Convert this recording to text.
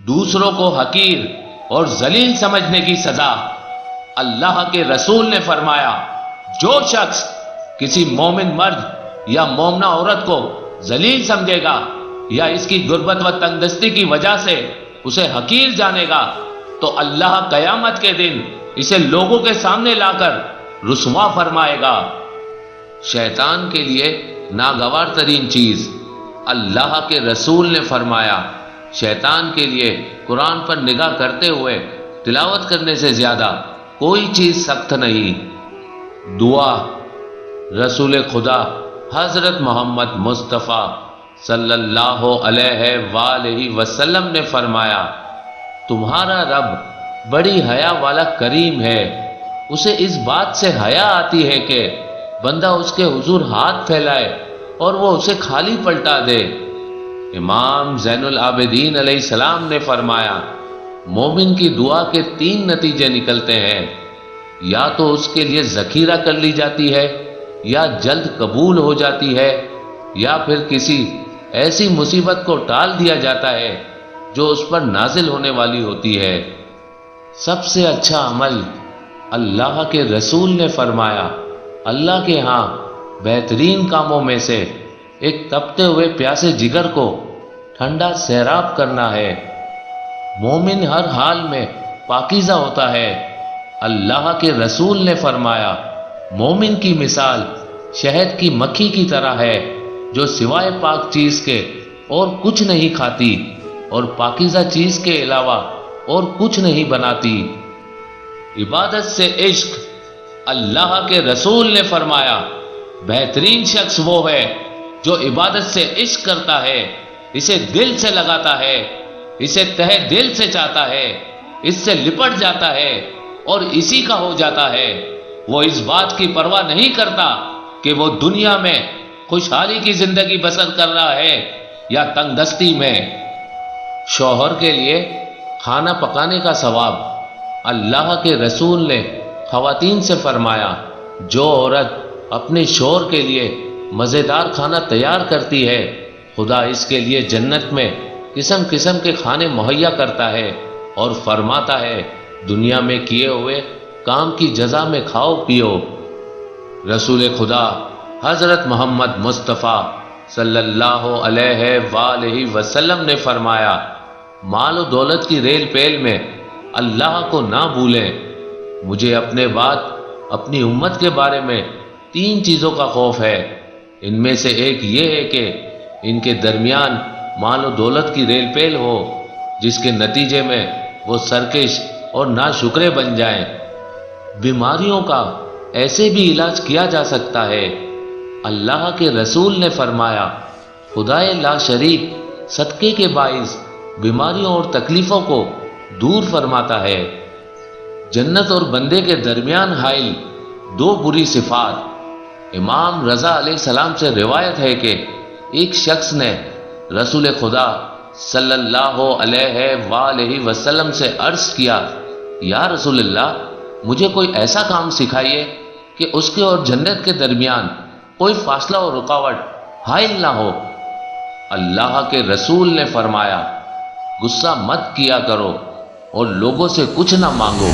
دوسروں کو حقیر اور ذلیل سمجھنے کی سزا۔ اللہ کے رسول نے فرمایا، جو شخص کسی مومن مرد یا مومنہ عورت کو ذلیل سمجھے گا یا اس کی غربت و تنگدستی کی وجہ سے اسے حقیر جانے گا تو اللہ قیامت کے دن اسے لوگوں کے سامنے لا کر رسوا فرمائے گا۔ شیطان کے لیے ناگوار ترین چیز، اللہ کے رسول نے فرمایا، شیطان کے لیے قرآن پر نگاہ کرتے ہوئے تلاوت کرنے سے زیادہ کوئی چیز سخت نہیں۔ دعا۔ رسول خدا حضرت محمد مصطفیٰ صلی اللہ علیہ وآلہ وسلم نے فرمایا، تمہارا رب بڑی حیا والا کریم ہے، اسے اس بات سے حیا آتی ہے کہ بندہ اس کے حضور ہاتھ پھیلائے اور وہ اسے خالی پلٹا دے۔ امام زین العابدین علیہ السلام نے فرمایا، مومن کی دعا کے 3 نتیجے نکلتے ہیں، یا تو اس کے لیے ذخیرہ کر لی جاتی ہے، یا جلد قبول ہو جاتی ہے، یا پھر کسی ایسی مصیبت کو ٹال دیا جاتا ہے جو اس پر نازل ہونے والی ہوتی ہے۔ سب سے اچھا عمل، اللہ کے رسول نے فرمایا، اللہ کے ہاں بہترین کاموں میں سے ایک تپتے ہوئے پیاسے جگر کو ٹھنڈا سیراب کرنا ہے۔ مومن ہر حال میں پاکیزہ ہوتا ہے۔ اللہ کے رسول نے فرمایا، مومن کی مثال شہد کی مکھی کی طرح ہے جو سوائے پاک چیز کے اور کچھ نہیں کھاتی اور پاکیزہ چیز کے علاوہ اور کچھ نہیں بناتی۔ عبادت سے عشق، اللہ کے رسول نے فرمایا، بہترین شخص وہ ہے جو عبادت سے عشق کرتا ہے، اسے دل سے لگاتا ہے، اسے تہہ دل سے چاہتا ہے، اس سے لپٹ جاتا ہے اور اسی کا ہو جاتا ہے۔ وہ اس بات کی پرواہ نہیں کرتا کہ وہ دنیا میں خوشحالی کی زندگی بسر کر رہا ہے یا تنگ دستی میں۔ شوہر کے لیے کھانا پکانے کا ثواب، اللہ کے رسول نے خواتین سے فرمایا، جو عورت اپنے شوہر کے لیے مزیدار کھانا تیار کرتی ہے، خدا اس کے لیے جنت میں قسم قسم کے کھانے مہیا کرتا ہے اور فرماتا ہے، دنیا میں کیے ہوئے کام کی جزا میں کھاؤ پیو۔ رسول خدا حضرت محمد مصطفیٰ صلی اللہ علیہ وآلہ وسلم نے فرمایا، مال و دولت کی ریل پیل میں اللہ کو نہ بھولیں۔ مجھے اپنے بعد اپنی امت کے بارے میں 3 چیزوں کا خوف ہے، ان میں سے ایک یہ ہے کہ ان کے درمیان مال و دولت کی ریل پیل ہو جس کے نتیجے میں وہ سرکش اور ناشکرے بن جائیں۔ بیماریوں کا ایسے بھی علاج کیا جا سکتا ہے۔ اللہ کے رسول نے فرمایا، خدائے لا شریک صدقے کے باعث بیماریوں اور تکلیفوں کو دور فرماتا ہے۔ جنت اور بندے کے درمیان حائل 2 بری صفات۔ امام رضا علیہ السلام سے روایت ہے کہ ایک شخص نے رسول خدا صلی اللہ علیہ وآلہ وسلم سے عرض کیا، یا رسول اللہ، مجھے کوئی ایسا کام سکھائیے کہ اس کے اور جنت کے درمیان کوئی فاصلہ اور رکاوٹ حائل نہ ہو۔ اللہ کے رسول نے فرمایا، غصہ مت کیا کرو اور لوگوں سے کچھ نہ مانگو۔